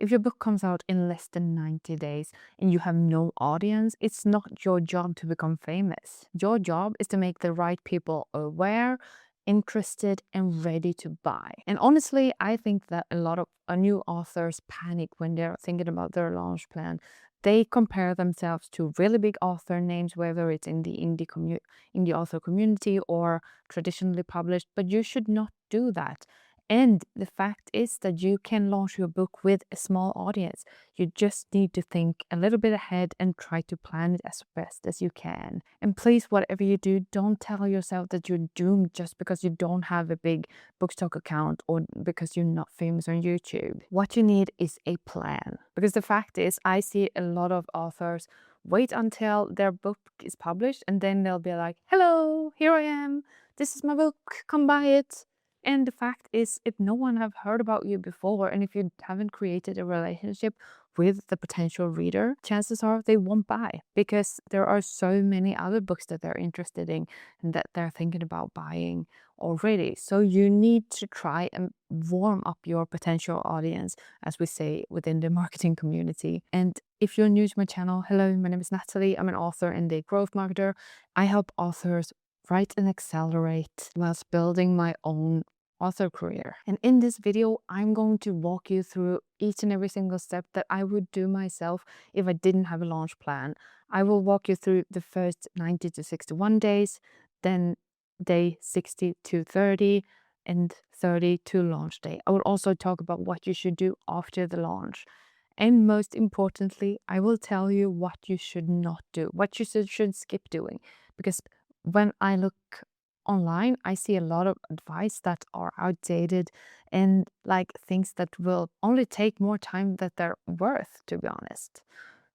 If your book comes out in less than 90 days and you have no audience, it's not your job to become famous. Your job is to make the right people aware, interested, and ready to buy. And honestly, I think that a lot of new authors panic when they're thinking about their launch plan. They compare themselves to really big author names, whether it's in the indie author community or traditionally published, but you should not do that. And the fact is that you can launch your book with a small audience. You just need to think a little bit ahead and try to plan it as best as you can. And please, whatever you do, don't tell yourself that you're doomed just because you don't have a big Bookstock account or because you're not famous on YouTube. What you need is a plan. Because the fact is, I see a lot of authors wait until their book is published and then they'll be like, hello, here I am. This is my book. Come buy it. And the fact is, if no one have heard about you before, and if you haven't created a relationship with the potential reader, chances are they won't buy because there are so many other books that they're interested in and that they're thinking about buying already. So you need to try and warm up your potential audience, as we say within the marketing community. And if you're new to my channel, hello, my name is Natalie. I'm an author and a growth marketer. I help authors write and accelerate whilst building my own author career. And in this video, I'm going to walk you through each and every single step that I would do myself if I didn't have a launch plan. I will walk you through the first 90 to 61 days, then day 60 to 30, and 30 to launch day. I will also talk about what you should do after the launch. And most importantly, I will tell you what you should not do, what you should skip doing. Because when I look online, I see a lot of advice that are outdated and like things that will only take more time that they're worth, to be honest.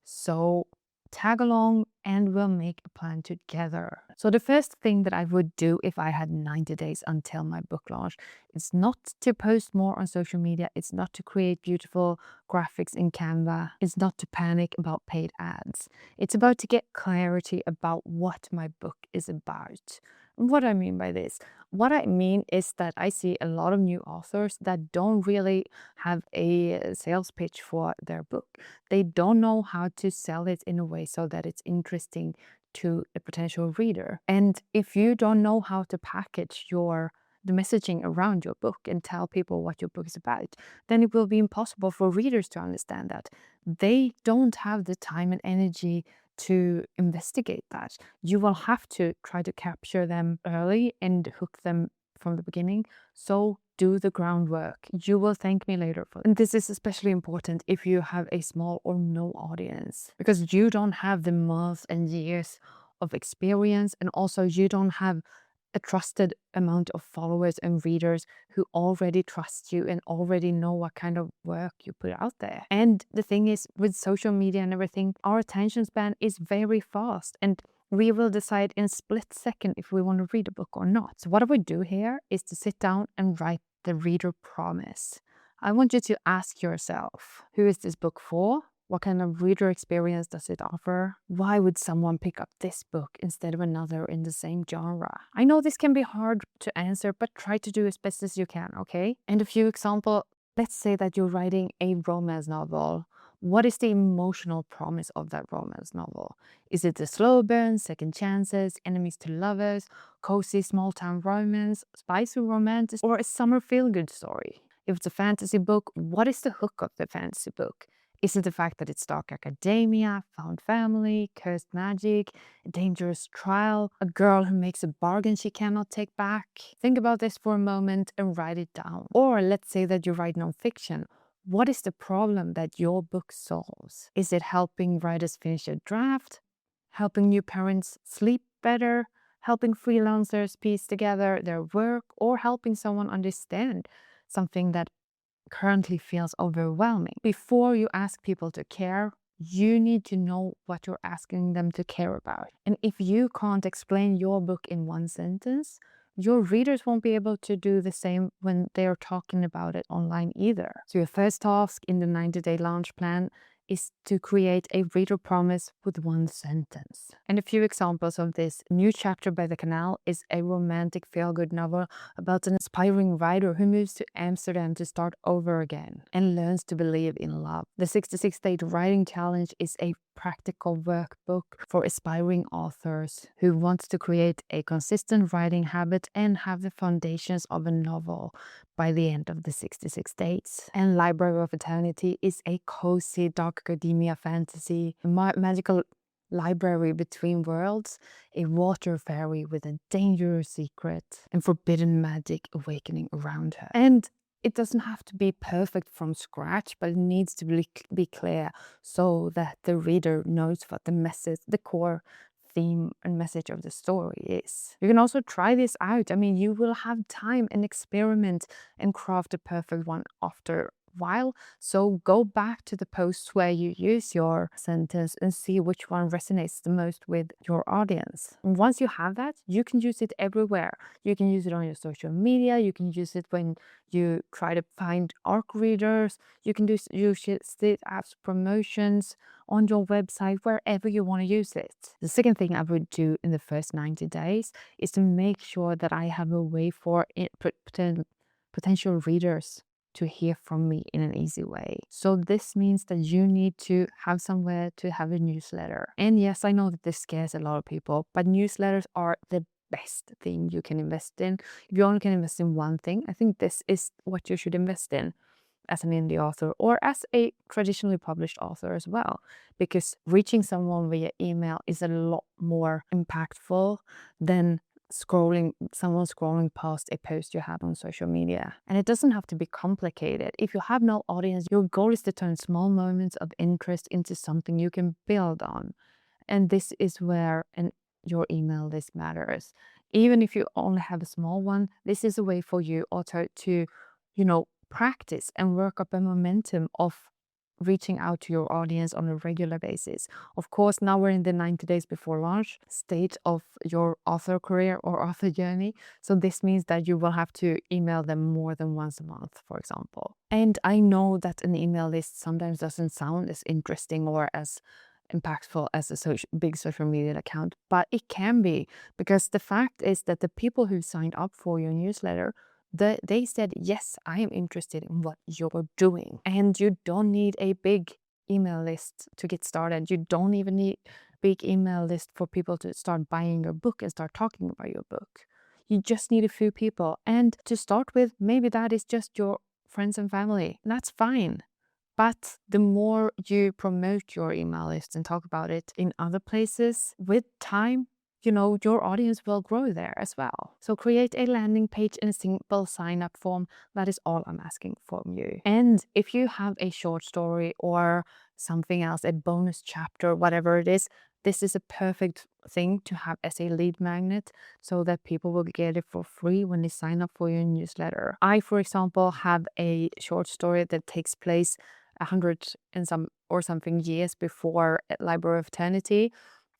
So tag along and we'll make a plan together. So the first thing that I would do if I had 90 days until my book launch is not to post more on social media. It's not to create beautiful graphics in Canva. It's not to panic about paid ads. It's about to get clarity about what my book is about. What I mean by this, what I mean is that I see a lot of new authors that don't really have a sales pitch for their book. They don't know how to sell it in a way so that it's interesting to a potential reader. And if you don't know how to package the messaging around your book and tell people what your book is about, then it will be impossible for readers to understand that. They don't have the time and energy to investigate that. You will have to try to capture them early and hook them from the beginning. So do the groundwork. You will thank me later for it. And this is especially important if you have a small or no audience, because you don't have the months and years of experience, and also you don't have a trusted amount of followers and readers who already trust you and already know what kind of work you put out there. And the thing is, with social media and everything, our attention span is very fast and we will decide in a split second if we want to read a book or not. So what I would do here is to sit down and write the reader promise. I want you to ask yourself, who is this book for? What kind of reader experience does it offer? Why would someone pick up this book instead of another in the same genre? I know this can be hard to answer, but try to do as best as you can, okay? And a few examples, let's say that you're writing a romance novel. What is the emotional promise of that romance novel? Is it the slow burn, second chances, enemies to lovers, cozy small-town romance, spicy romance, or a summer feel-good story? If it's a fantasy book, what is the hook of the fantasy book? Is it the fact that it's dark academia, found family, cursed magic, a dangerous trial, a girl who makes a bargain she cannot take back? Think about this for a moment and write it down. Or let's say that you write nonfiction. What is the problem that your book solves? Is it helping writers finish a draft? Helping new parents sleep better? Helping freelancers piece together their work? Or helping someone understand something that currently feels overwhelming? Before you ask people to care, you need to know what you're asking them to care about. And if you can't explain your book in one sentence, your readers won't be able to do the same when they're talking about it online either. So your first task in the 90-day launch plan is to create a reader promise with one sentence. And a few examples of this: New Chapter by the Canal is a romantic feel-good novel about an aspiring writer who moves to Amsterdam to start over again and learns to believe in love. The 66-Day Writing Challenge is a practical workbook for aspiring authors who want to create a consistent writing habit and have the foundations of a novel by the end of the 66 days. And Library of Eternity is a cozy dark academia fantasy magical library between worlds, a water fairy with a dangerous secret and forbidden magic awakening around her. And it doesn't have to be perfect from scratch, but it needs to be clear so that the reader knows what the message, the core theme and message of the story is. You can also try this out. I mean, you will have time and experiment and craft a perfect one after while. So go back to the posts where you use your sentence and see which one resonates the most with your audience. And once you have that, you can use it everywhere. You can use it on your social media. You can use it when you try to find ARC readers. You can use it as promotions on your website, wherever you want to use it. The second thing I would do in the first 90 days is to make sure that I have a way for potential readers to hear from me in an easy way. So this means that you need to have somewhere to have a newsletter. And yes, I know that this scares a lot of people, but newsletters are the best thing you can invest in. If you only can invest in one thing, I think this is what you should invest in as an indie author or as a traditionally published author as well, because reaching someone via email is a lot more impactful than someone scrolling past a post you have on social media. And it doesn't have to be complicated. If you have no audience, your goal is to turn small moments of interest into something you can build on. And this is where your email list matters. Even if you only have a small one, this is a way for you also to, practice and work up a momentum of reaching out to your audience on a regular basis. Of course, now we're in the 90 days before launch stage of your author career or author journey. So this means that you will have to email them more than once a month, for example. And I know that an email list sometimes doesn't sound as interesting or as impactful as a big social media account, but it can be, because the fact is that the people who signed up for your newsletter, they said, yes, I am interested in what you're doing. And you don't need a big email list to get started. You don't even need a big email list for people to start buying your book and start talking about your book. You just need a few people. And to start with, maybe that is just your friends and family. That's fine. But the more you promote your email list and talk about it in other places, with time, your audience will grow there as well. So create a landing page and a simple sign-up form. That is all I'm asking from you. And if you have a short story or something else, a bonus chapter, whatever it is, this is a perfect thing to have as a lead magnet so that people will get it for free when they sign up for your newsletter. I, for example, have a short story that takes place 100 and something years before Library of Eternity.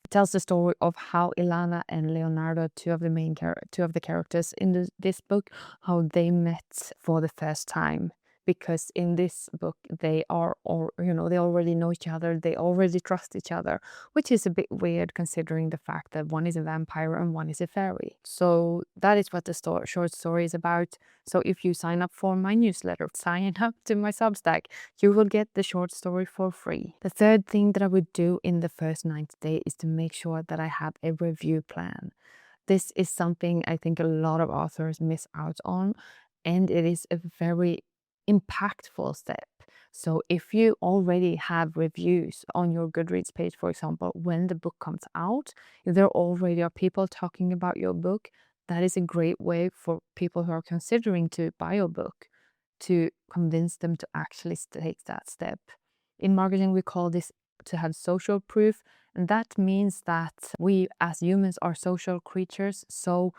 It tells the story of how Ilana and Leonardo, two of the characters in this book, how they met for the first time. Because in this book, they already know each other, they already trust each other, which is a bit weird considering the fact that one is a vampire and one is a fairy. So that is what the short story is about. So if you sign up for my newsletter, sign up to my Substack, you will get the short story for free. The third thing that I would do in the first 90 days is to make sure that I have a review plan. This is something I think a lot of authors miss out on, and it is a very impactful step. So if you already have reviews on your Goodreads page, for example, when the book comes out, if there already are people talking about your book, that is a great way for people who are considering to buy your book to convince them to actually take that step. In marketing, we call this to have social proof, and that means that we as humans are social creatures. So,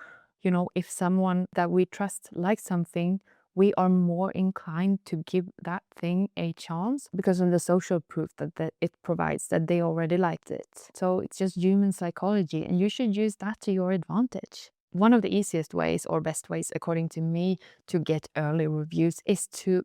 if someone that we trust likes something, we are more inclined to give that thing a chance because of the social proof that it provides that they already liked it. So it's just human psychology, and you should use that to your advantage. One of the easiest ways or best ways, according to me, to get early reviews is to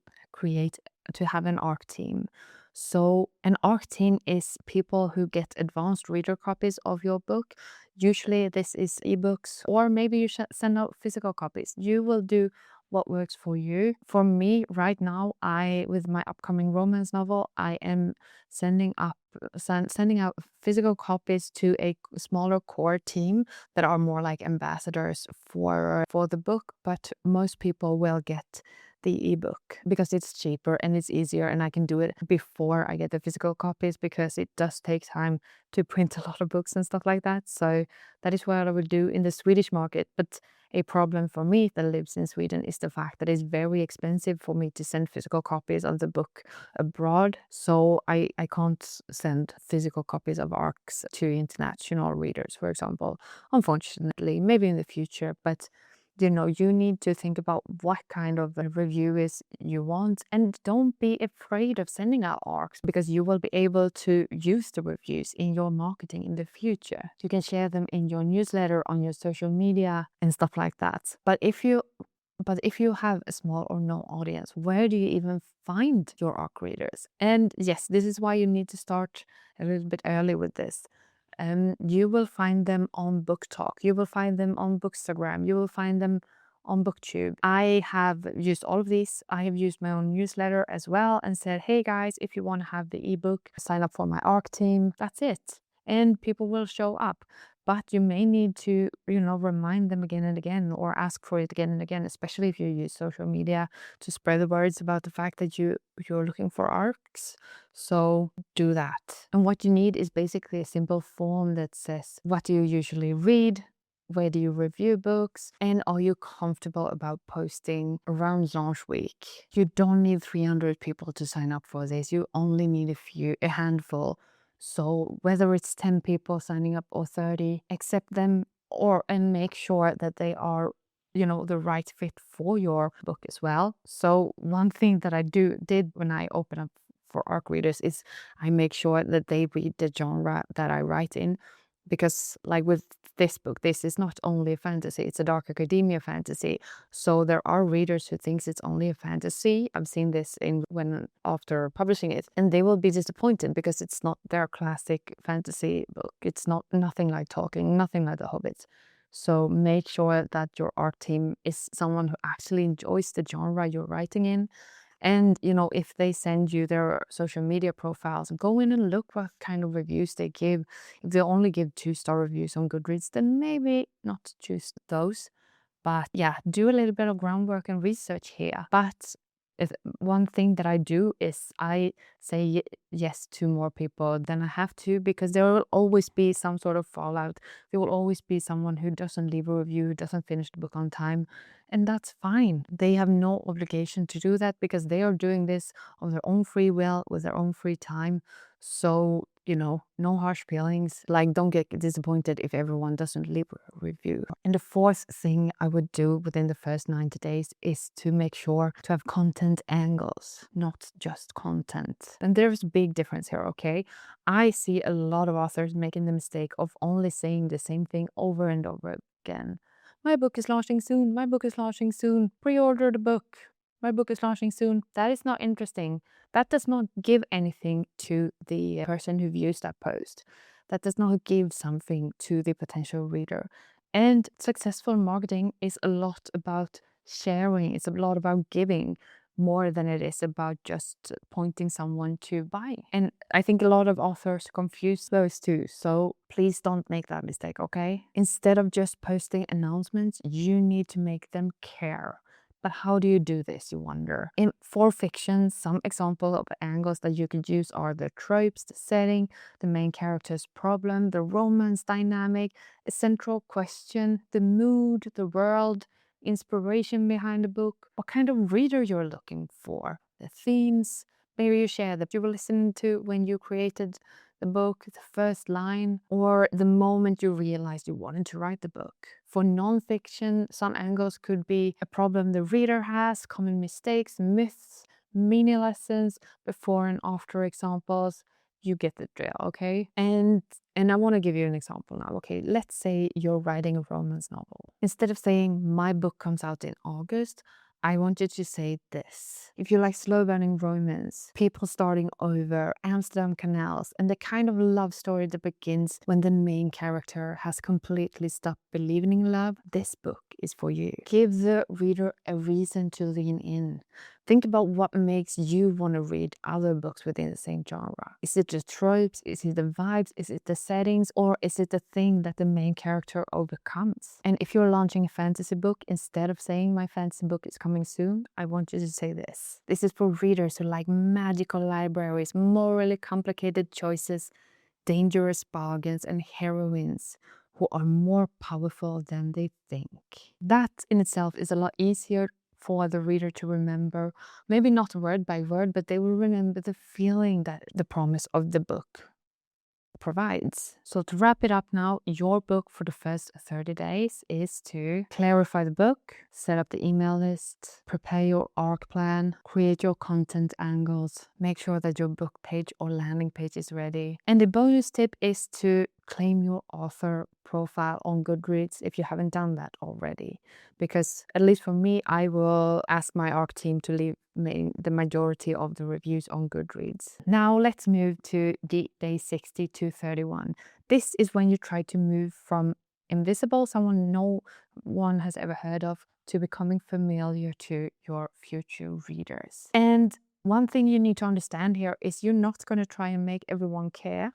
have an ARC team. So an ARC team is people who get advanced reader copies of your book. Usually this is ebooks, or maybe you should send out physical copies. You will do what works for you. For me right now, with my upcoming romance novel, I am sending out physical copies to a smaller core team that are more like ambassadors for the book, but most people will get the ebook because it's cheaper and it's easier, and I can do it before I get the physical copies because it does take time to print a lot of books and stuff like that. So that is what I would do in the Swedish market. But a problem for me that lives in Sweden is the fact that it's very expensive for me to send physical copies of the book abroad. So I can't send physical copies of ARCs to international readers, for example, unfortunately, maybe in the future. But you need to think about what kind of a review is you want, and don't be afraid of sending out ARCs because you will be able to use the reviews in your marketing in the future. You can share them in your newsletter, on your social media and stuff like that. But if you have a small or no audience, where do you even find your ARC readers? And yes, this is why you need to start a little bit early with this. You will find them on Book Talk. You will find them on Bookstagram. You will find them on BookTube. I have used all of these. I have used my own newsletter as well and said, hey guys, if you want to have the ebook, sign up for my ARC team. That's it. And people will show up. But you may need to, remind them again and again, or ask for it again and again, especially if you use social media to spread the words about the fact that you're looking for ARCs. So do that. And what you need is basically a simple form that says, what do you usually read? Where do you review books? And are you comfortable about posting around launch week? You don't need 300 people to sign up for this. You only need a handful. So whether it's 10 people signing up or 30, accept them and make sure that they are the right fit for your book as well. So one thing that I did when I open up for ARC readers is I make sure that they read the genre that I write in, because like with this book, this is not only a fantasy, it's a dark academia fantasy. So there are readers who thinks it's only a fantasy. I've seen this after publishing it, and they will be disappointed because it's not their classic fantasy book. It's nothing like Talking, nothing like The Hobbit. So make sure that your ARC team is someone who actually enjoys the genre you're writing in. And, if they send you their social media profiles, go in and look what kind of reviews they give. If they only give 2-star reviews on Goodreads, then maybe not choose those. But yeah, do a little bit of groundwork and research here. But one thing that I do is I say yes to more people than I have to, because there will always be some sort of fallout. There will always be someone who doesn't leave a review, who doesn't finish the book on time. And that's fine. They have no obligation to do that because they are doing this on their own free will, with their own free time. So, no harsh feelings. Like, don't get disappointed if everyone doesn't leave a review. And the fourth thing I would do within the first 90 days is to make sure to have content angles, not just content. And there's a big difference here, okay? I see a lot of authors making the mistake of only saying the same thing over and over again. My book is launching soon. My book is launching soon. Pre-order the book. My book is launching soon. That is not interesting. That does not give anything to the person who views that post. That does not give something to the potential reader. And successful marketing is a lot about sharing. It's a lot about giving, more than it is about just pointing someone to buy. And I think a lot of authors confuse those two. So please don't make that mistake, okay? Instead of just posting announcements, you need to make them care. But how do you do this, you wonder? For fiction, some examples of angles that you could use are the tropes, the setting, the main character's problem, the romance dynamic, a central question, the mood, the world, inspiration behind the book, what kind of reader you're looking for, the themes. Maybe you share that you were listening to when you created the book, the first line, or the moment you realized you wanted to write the book. For nonfiction, some angles could be a problem the reader has, common mistakes, myths, mini lessons, before and after examples. You get the drill, okay? And I want to give you an example now, okay? Let's say you're writing a romance novel. Instead of saying, my book comes out in August, I want you to say this. If you like slow burning romance, people starting over, Amsterdam canals, and the kind of love story that begins when the main character has completely stopped believing in love, this book is for you. Give the reader a reason to lean in. Think about what makes you want to read other books within the same genre. Is it the tropes? Is it the vibes? Is it the settings? Or is it the thing that the main character overcomes? And if you're launching a fantasy book, instead of saying my fantasy book is coming soon, I want you to say this. This is for readers who like magical libraries, morally complicated choices, dangerous bargains, and heroines who are more powerful than they think. That in itself is a lot easier for the reader to remember, maybe not word by word, but they will remember the feeling that the promise of the book provides. So to wrap it up now, your book for the first 30 days is to clarify the book, set up the email list, prepare your arc plan, create your content angles, make sure that your book page or landing page is ready. And the bonus tip is to claim your author profile on Goodreads if you haven't done that already. Because at least for me, I will ask my ARC team to leave the majority of the reviews on Goodreads. Now let's move to the day 60 to 31. This is when you try to move from invisible, someone no one has ever heard of, to becoming familiar to your future readers. And one thing you need to understand here is you're not going to try and make everyone care.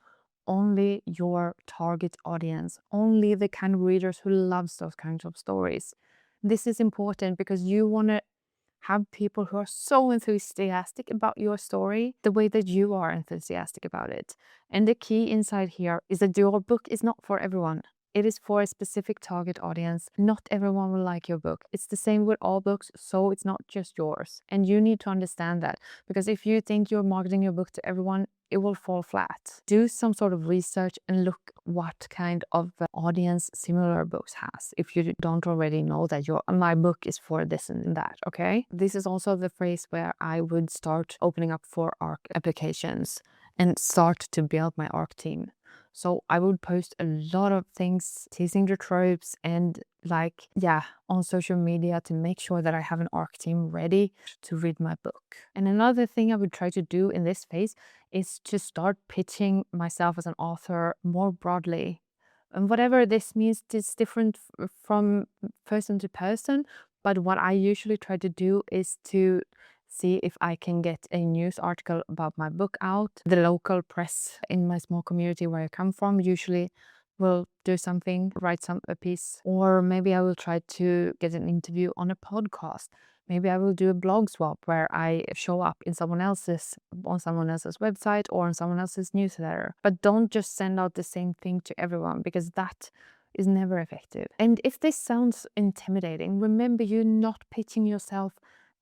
Only your target audience, only the kind of readers who loves those kinds of stories. This is important because you want to have people who are so enthusiastic about your story the way that you are enthusiastic about it. And the key insight here is that your book is not for everyone. It is for a specific target audience. Not everyone will like your book. It's the same with all books, so it's not just yours. And you need to understand that, because if you think you're marketing your book to everyone, it will fall flat. Do some sort of research and look what kind of audience similar books has, if you don't already know that my book is for this and that, okay? This is also the phrase where I would start opening up for ARC applications and start to build my ARC team. So I would post a lot of things, teasing the tropes and on social media to make sure that I have an ARC team ready to read my book. And another thing I would try to do in this phase is to start pitching myself as an author more broadly. And whatever this means is different from person to person. But what I usually try to do is to see if I can get a news article about my book out. The local press in my small community where I come from usually will do something, write a piece, or maybe I will try to get an interview on a podcast. Maybe I will do a blog swap where I show up on someone else's website or on someone else's newsletter. But don't just send out the same thing to everyone, because that is never effective. And if this sounds intimidating, remember you're not pitching yourself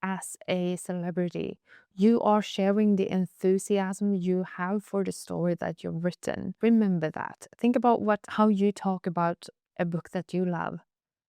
as a celebrity. You are sharing the enthusiasm you have for the story that you've written. Remember that. Think about how you talk about a book that you love.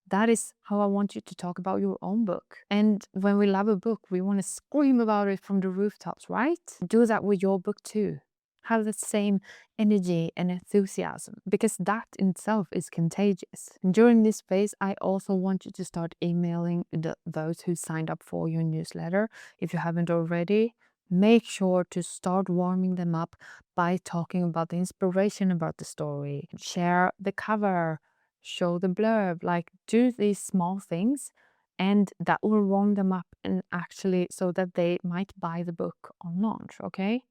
That is how I want you to talk about your own book. And when we love a book, we want to scream about it from the rooftops, right? Do that with your book too. Have the same energy and enthusiasm, because that in itself is contagious. And during this phase, I also want you to start emailing those who signed up for your newsletter. If you haven't already, make sure to start warming them up by talking about the inspiration about the story. Share the cover, show the blurb, do these small things, and that will warm them up, and actually so that they might buy the book on launch, okay?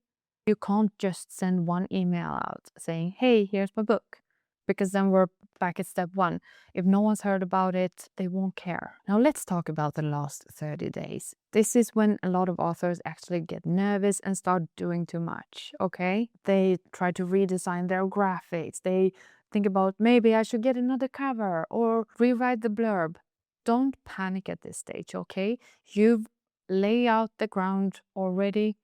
You can't just send one email out saying, hey, here's my book, because then we're back at step one. If no one's heard about it, they won't care. Now let's talk about the last 30 days. This is when a lot of authors actually get nervous and start doing too much, okay? They try to redesign their graphics. They think about, maybe I should get another cover or rewrite the blurb. Don't panic at this stage, okay? You've laid out the ground already.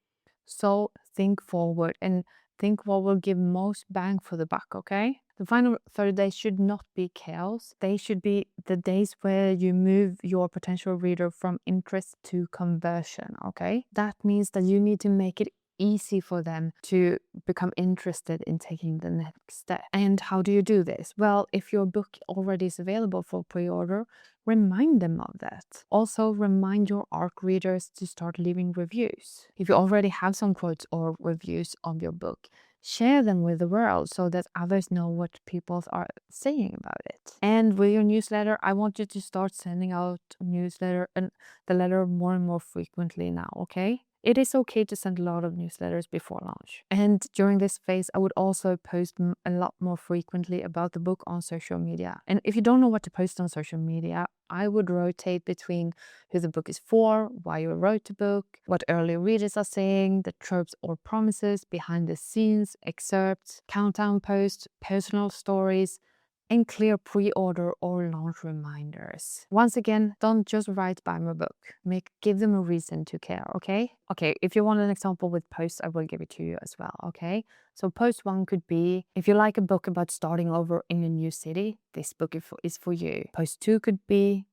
So think forward and think what will give most bang for the buck, okay? The final 30 days should not be chaos. They should be the days where you move your potential reader from interest to conversion, okay? That means that you need to make it easy for them to become interested in taking the next step. And how do you do this? Well, if your book already is available for pre-order, remind them of that. Also, remind your ARC readers to start leaving reviews. If you already have some quotes or reviews of your book, share them with the world so that others know what people are saying about it. And with your newsletter, I want you to start sending out newsletter and the letter more and more frequently now, okay? It is okay to send a lot of newsletters before launch. And during this phase, I would also post a lot more frequently about the book on social media. And if you don't know what to post on social media, I would rotate between who the book is for, why you wrote the book, what early readers are saying, the tropes or promises, behind the scenes, excerpts, countdown posts, personal stories, and clear pre-order or launch reminders. Once again, don't just write buy my book. Give them a reason to care, okay? Okay, if you want an example with posts, I will give it to you as well, okay? So post 1 could be, if you like a book about starting over in a new city, this book is for you. Post 2 could be,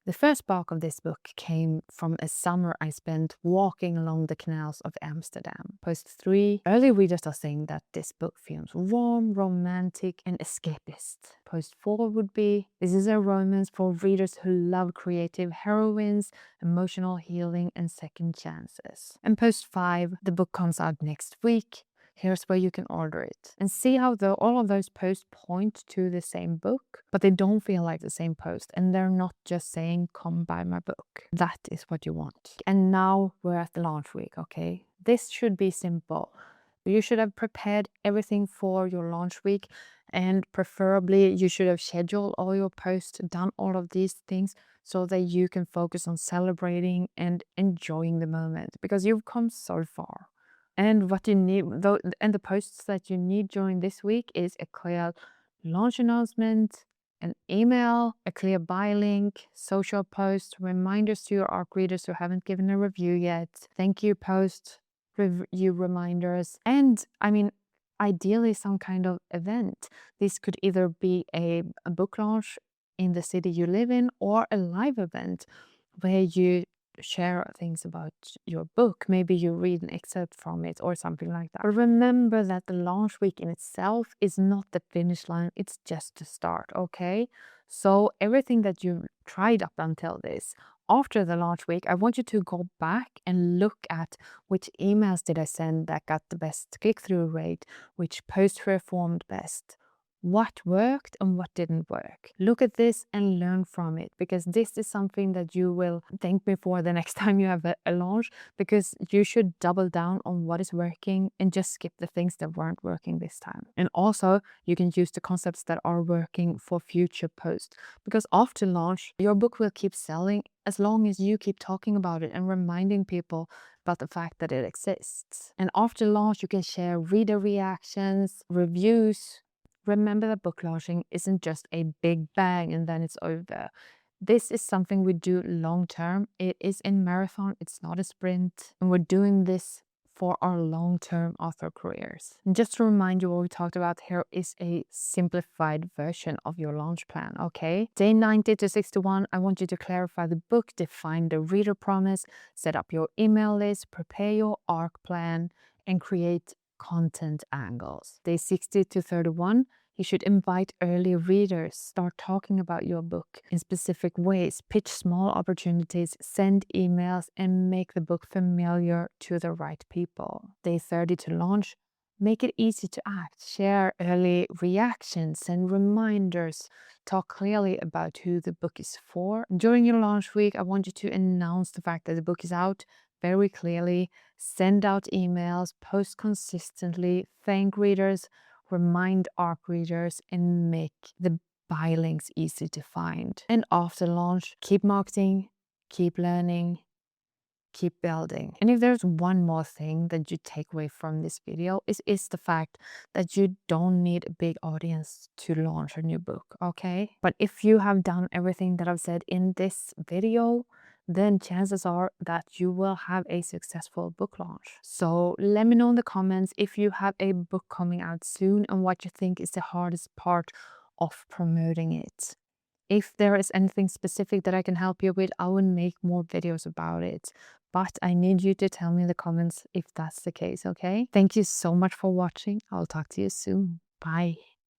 the first spark of this book came from a summer I spent walking along the canals of Amsterdam. Post 3, early readers are saying that this book feels warm, romantic, and escapist. Post 4 would be, this is a romance for readers who love creative heroines, emotional healing, and second chances. And post 5, the book comes out next week. Here's where you can order it. And see how all of those posts point to the same book, but they don't feel like the same post. And they're not just saying, come buy my book. That is what you want. And now we're at the launch week, okay? This should be simple. You should have prepared everything for your launch week. And preferably, you should have scheduled all your posts, done all of these things so that you can focus on celebrating and enjoying the moment, because you've come so far. And what you need, and the posts that you need during this week is a clear launch announcement, an email, a clear buy link, social post, reminders to your ARC readers who haven't given a review yet, thank you post, review reminders, and I mean, ideally some kind of event. This could either be a book launch in the city you live in or a live event where you share things about your book. Maybe you read an excerpt from it or something like that. But remember that the launch week in itself is not the finish line, it's just the start, okay? So everything that you tried up until this, after the launch week, I want you to go back and look at which emails did I send that got the best click-through rate, which posts performed best, what worked and what didn't work. Look at this and learn from it, because this is something that you will thank me for the next time you have a launch, because you should double down on what is working and just skip the things that weren't working this time. And also you can use the concepts that are working for future posts, because after launch your book will keep selling as long as you keep talking about it and reminding people about the fact that it exists. And after launch you can share reader reactions, reviews. Remember that book launching isn't just a big bang and then it's over. This is something we do long term. It is a marathon, it's not a sprint. And we're doing this for our long-term author careers. And just to remind you, what we talked about here is a simplified version of your launch plan, okay? Day 90 to 61, I want you to clarify the book, define the reader promise, set up your email list, prepare your ARC plan, and create content angles. Day 60 to 31, you should invite early readers, start talking about your book in specific ways, pitch small opportunities, send emails, and make the book familiar to the right people. Day 30 to launch, make it easy to act, share early reactions and reminders, talk clearly about who the book is for. During your launch week, I want you to announce the fact that the book is out very clearly, send out emails, post consistently, thank readers, remind ARC readers, and make the buy links easy to find. And after launch, keep marketing, keep learning, keep building. And if there's one more thing that you take away from this video, is the fact that you don't need a big audience to launch a new book, okay? But if you have done everything that I've said in this video, then chances are that you will have a successful book launch. So let me know in the comments if you have a book coming out soon and what you think is the hardest part of promoting it. If there is anything specific that I can help you with, I will make more videos about it. But I need you to tell me in the comments if that's the case, okay? Thank you so much for watching. I'll talk to you soon. Bye.